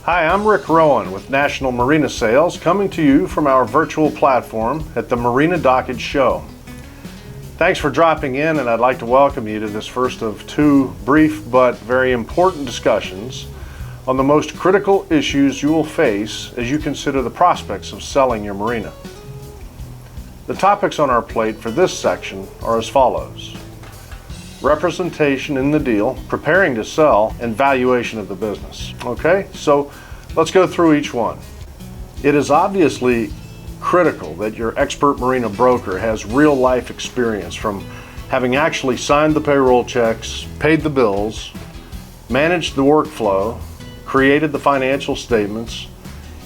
Hi, I'm Rick Roughen with National Marina Sales, coming to you from our virtual platform at the Marina Dockage Show. Thanks for dropping in, and I'd like to welcome you to this first of two brief but very important discussions on the most critical issues you will face as you consider the prospects of selling your marina. The topics on our plate for this section are as follows: representation in the deal, preparing to sell, and valuation of the business. Okay, so let's go through each one. It is obviously critical that your expert marina broker has real life experience from having actually signed the payroll checks, paid the bills, managed the workflow, created the financial statements,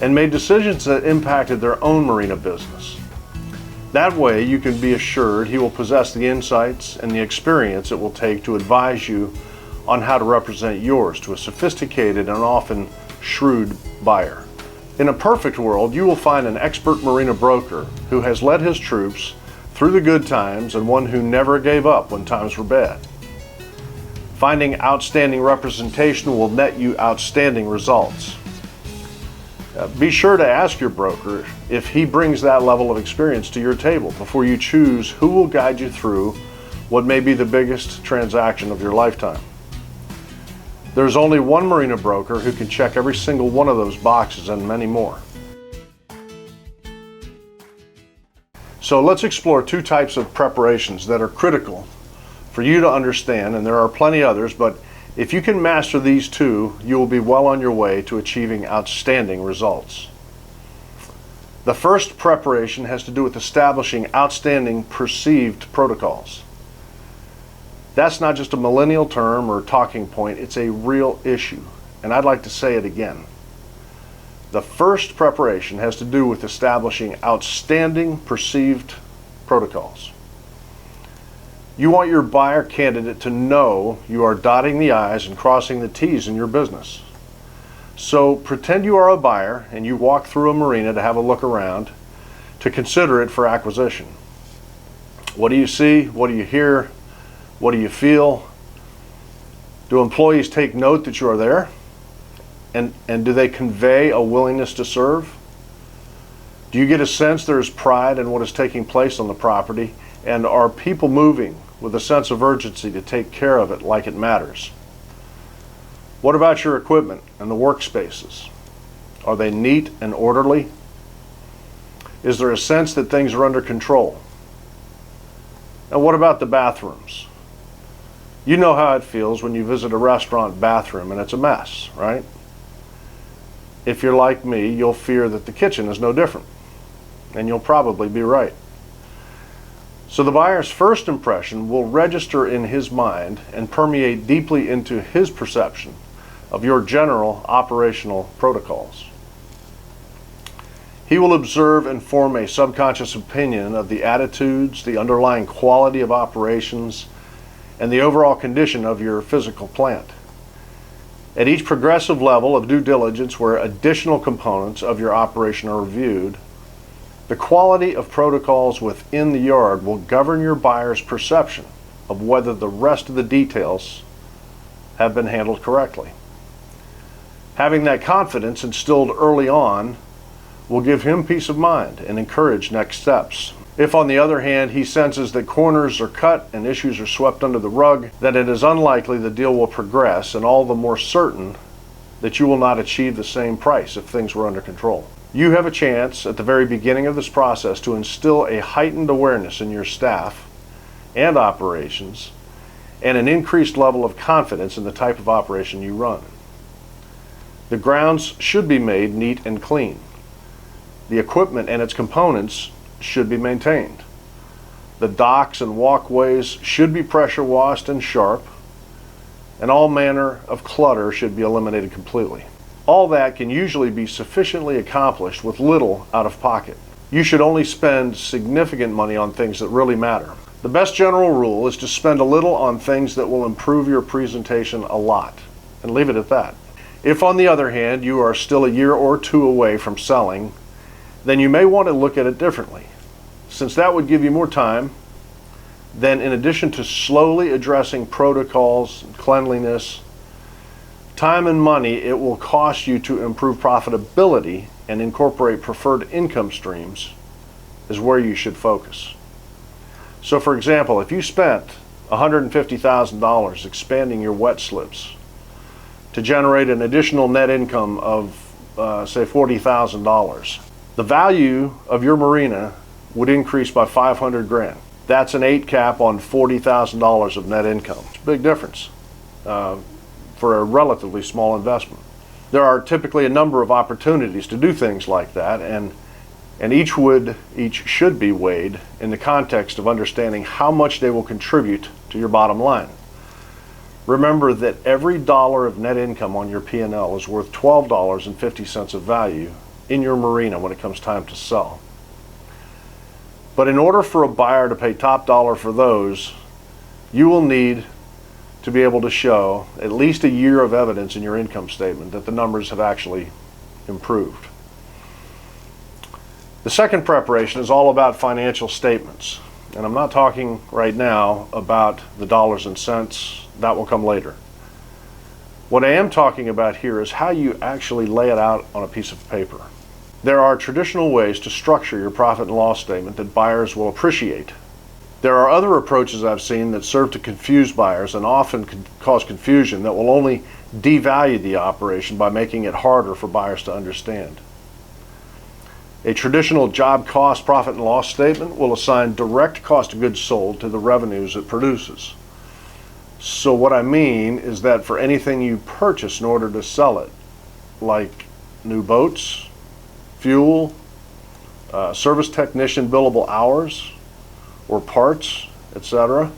and made decisions that impacted their own marina business. That way, you can be assured he will possess the insights and the experience it will take to advise you on how to represent yours to a sophisticated and often shrewd buyer. In a perfect world, you will find an expert marina broker who has led his troops through the good times and one who never gave up when times were bad. Finding outstanding representation will net you outstanding results. Be sure to ask your broker if he brings that level of experience to your table before you choose who will guide you through what may be the biggest transaction of your lifetime. There's only one marina broker who can check every single one of those boxes and many more. So let's explore two types of preparations that are critical for you to understand, and there are plenty others, but if you can master these two, you will be well on your way to achieving outstanding results. The first preparation has to do with establishing outstanding perceived protocols. That's not just a millennial term or talking point, it's a real issue, and I'd like to say it again. The first preparation has to do with establishing outstanding perceived protocols. You want your buyer candidate to know you are dotting the I's and crossing the T's in your business. So pretend you are a buyer and you walk through a marina to have a look around to consider it for acquisition. What do you see? What do you hear? What do you feel? Do employees take note that you are there? And do they convey a willingness to serve? Do you get a sense there is pride in what is taking place on the property? And are people moving with a sense of urgency to take care of it like it matters? What about your equipment and the workspaces? Are they neat and orderly? Is there a sense that things are under control? And what about the bathrooms? You know how it feels when you visit a restaurant bathroom and it's a mess, right? If you're like me, you'll fear that the kitchen is no different, and you'll probably be right. So the buyer's first impression will register in his mind and permeate deeply into his perception of your general operational protocols. He will observe and form a subconscious opinion of the attitudes, the underlying quality of operations, and the overall condition of your physical plant. At each progressive level of due diligence where additional components of your operation are reviewed, the quality of protocols within the yard will govern your buyer's perception of whether the rest of the details have been handled correctly. Having that confidence instilled early on will give him peace of mind and encourage next steps. If, on the other hand, he senses that corners are cut and issues are swept under the rug, then it is unlikely the deal will progress, and all the more certain that you will not achieve the same price if things were under control. You have a chance at the very beginning of this process to instill a heightened awareness in your staff and operations and an increased level of confidence in the type of operation you run. The grounds should be made neat and clean. The equipment and its components should be maintained. The docks and walkways should be pressure washed and sharp, and all manner of clutter should be eliminated completely. All that can usually be sufficiently accomplished with little out of pocket. You should only spend significant money on things that really matter. The best general rule is to spend a little on things that will improve your presentation a lot, and leave it at that. If, on the other hand, you are still a year or two away from selling, then you may want to look at it differently, since that would give you more time. Then, in addition to slowly addressing protocols and cleanliness, time and money it will cost you to improve profitability and incorporate preferred income streams is where you should focus. So for example, if you spent $150,000 expanding your wet slips to generate an additional net income of say $40,000, the value of your marina would increase by 500 grand. That's an 8 cap on $40,000 of net income. It's a big difference for a relatively small investment. There are typically a number of opportunities to do things like that, and each should be weighed in the context of understanding how much they will contribute to your bottom line. Remember that every dollar of net income on your P&L is worth $12.50 of value in your marina when it comes time to sell. But in order for a buyer to pay top dollar for those, you will need to be able to show at least a year of evidence in your income statement that the numbers have actually improved. The second preparation is all about financial statements. And I'm not talking right now about the dollars and cents. That will come later. What I am talking about here is how you actually lay it out on a piece of paper. There are traditional ways to structure your profit and loss statement that buyers will appreciate. There are other approaches I've seen that serve to confuse buyers and often cause confusion that will only devalue the operation by making it harder for buyers to understand. A traditional job cost profit and loss statement will assign direct cost of goods sold to the revenues it produces. So what I mean is that for anything you purchase in order to sell it, like new boats, fuel, service technician billable hours, or parts, etc.,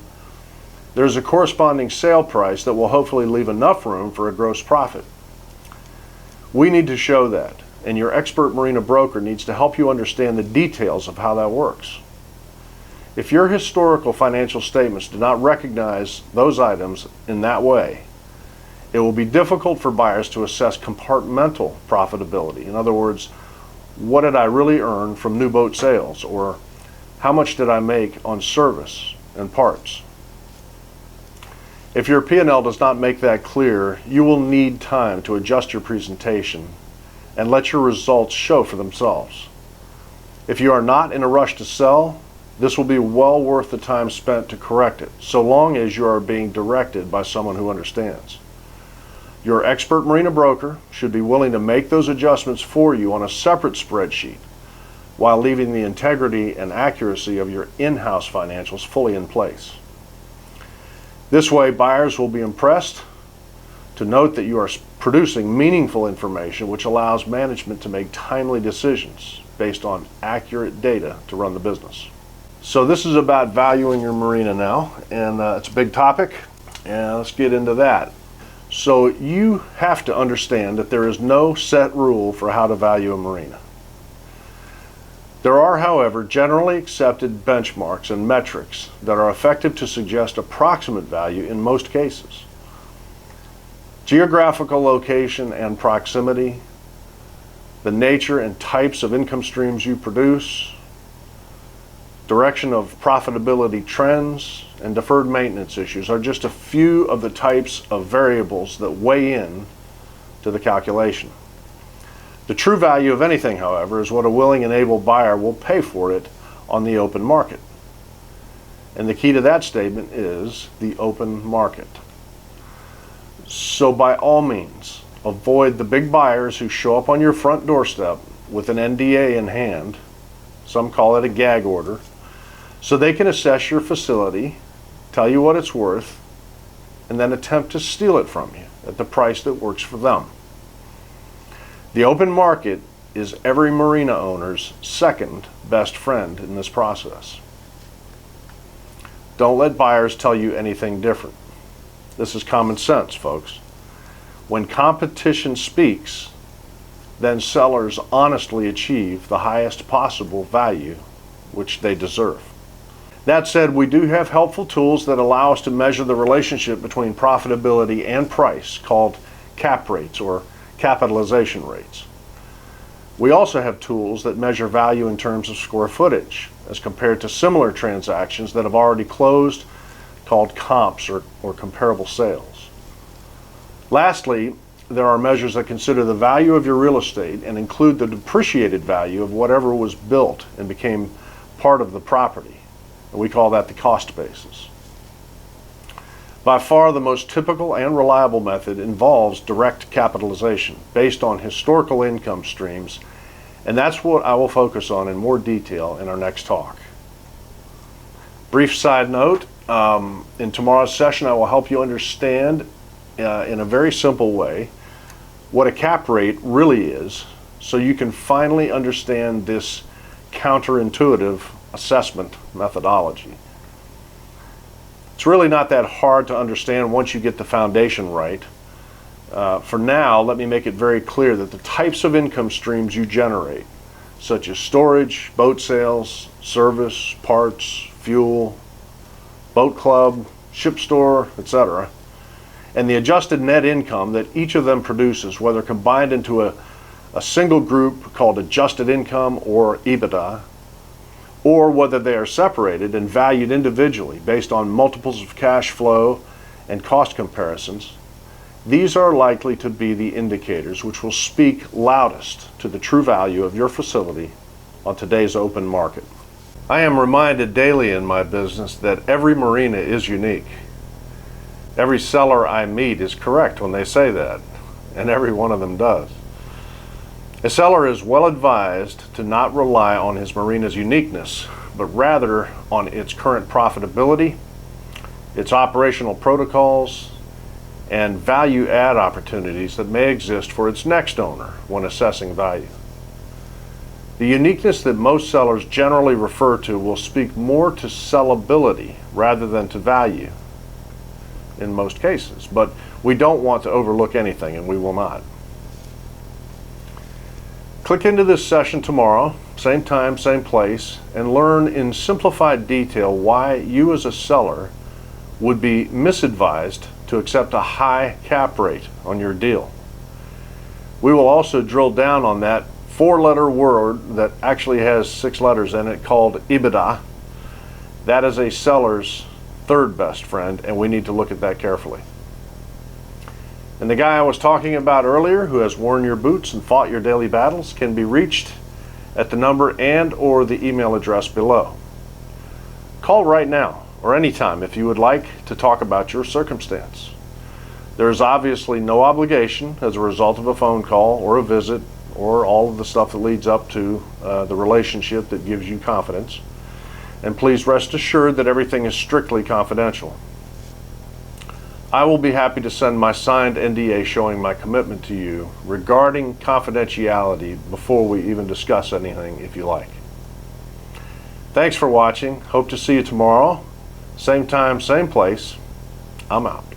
there's a corresponding sale price that will hopefully leave enough room for a gross profit. We need to show that, and your expert marina broker needs to help you understand the details of how that works. If your historical financial statements do not recognize those items in that way, it will be difficult for buyers to assess compartmental profitability. In other words, what did I really earn from new boat sales, or how much did I make on service and parts? If your P&L does not make that clear, you will need time to adjust your presentation and let your results show for themselves. If you are not in a rush to sell, this will be well worth the time spent to correct it, so long as you are being directed by someone who understands. Your expert marina broker should be willing to make those adjustments for you on a separate spreadsheet, while leaving the integrity and accuracy of your in-house financials fully in place. This way, buyers will be impressed to note that you are producing meaningful information which allows management to make timely decisions based on accurate data to run the business. So this is about valuing your marina now, and it's a big topic, and let's get into that. So you have to understand that there is no set rule for how to value a marina. There are, however, generally accepted benchmarks and metrics that are effective to suggest approximate value in most cases. Geographical location and proximity, the nature and types of income streams you produce, direction of profitability trends, and deferred maintenance issues are just a few of the types of variables that weigh in to the calculation. The true value of anything, however, is what a willing and able buyer will pay for it on the open market. And the key to that statement is the open market. So by all means, avoid the big buyers who show up on your front doorstep with an NDA in hand, some call it a gag order, so they can assess your facility, tell you what it's worth, and then attempt to steal it from you at the price that works for them. The open market is every marina owner's second best friend in this process. Don't let buyers tell you anything different. This is common sense, folks. When competition speaks, then sellers honestly achieve the highest possible value which they deserve. That said, we do have helpful tools that allow us to measure the relationship between profitability and price, called cap rates or capitalization rates. We also have tools that measure value in terms of square footage as compared to similar transactions that have already closed, called comps or comparable sales. Lastly, there are measures that consider the value of your real estate and include the depreciated value of whatever was built and became part of the property. And we call that the cost basis. By far the most typical and reliable method involves direct capitalization based on historical income streams, and that's what I will focus on in more detail in our next talk. Brief side note, in tomorrow's session I will help you understand in a very simple way what a cap rate really is, so you can finally understand this counterintuitive assessment methodology. It's really not that hard to understand once you get the foundation right. For now, let me make it very clear that the types of income streams you generate, such as storage, boat sales, service, parts, fuel, boat club, ship store, etc., and the adjusted net income that each of them produces, whether combined into a single group called adjusted income or EBITDA, or whether they are separated and valued individually based on multiples of cash flow and cost comparisons, these are likely to be the indicators which will speak loudest to the true value of your facility on today's open market. I am reminded daily in my business that every marina is unique. Every seller I meet is correct when they say that, and every one of them does. A seller is well advised to not rely on his marina's uniqueness, but rather on its current profitability, its operational protocols, and value add opportunities that may exist for its next owner when assessing value. The uniqueness that most sellers generally refer to will speak more to sellability rather than to value in most cases, but we don't want to overlook anything, and we will not. Click into this session tomorrow, same time, same place, and learn in simplified detail why you as a seller would be misadvised to accept a high cap rate on your deal. We will also drill down on that four-letter word that actually has 6 letters in it called EBITDA. That is a seller's third best friend, and we need to look at that carefully. And the guy I was talking about earlier, who has worn your boots and fought your daily battles, can be reached at the number and or the email address below. Call right now or anytime if you would like to talk about your circumstance. There is obviously no obligation as a result of a phone call or a visit or all of the stuff that leads up to the relationship that gives you confidence. And please rest assured that everything is strictly confidential. I will be happy to send my signed NDA showing my commitment to you regarding confidentiality before we even discuss anything, if you like. Thanks for watching. Hope to see you tomorrow. Same time, same place. I'm out.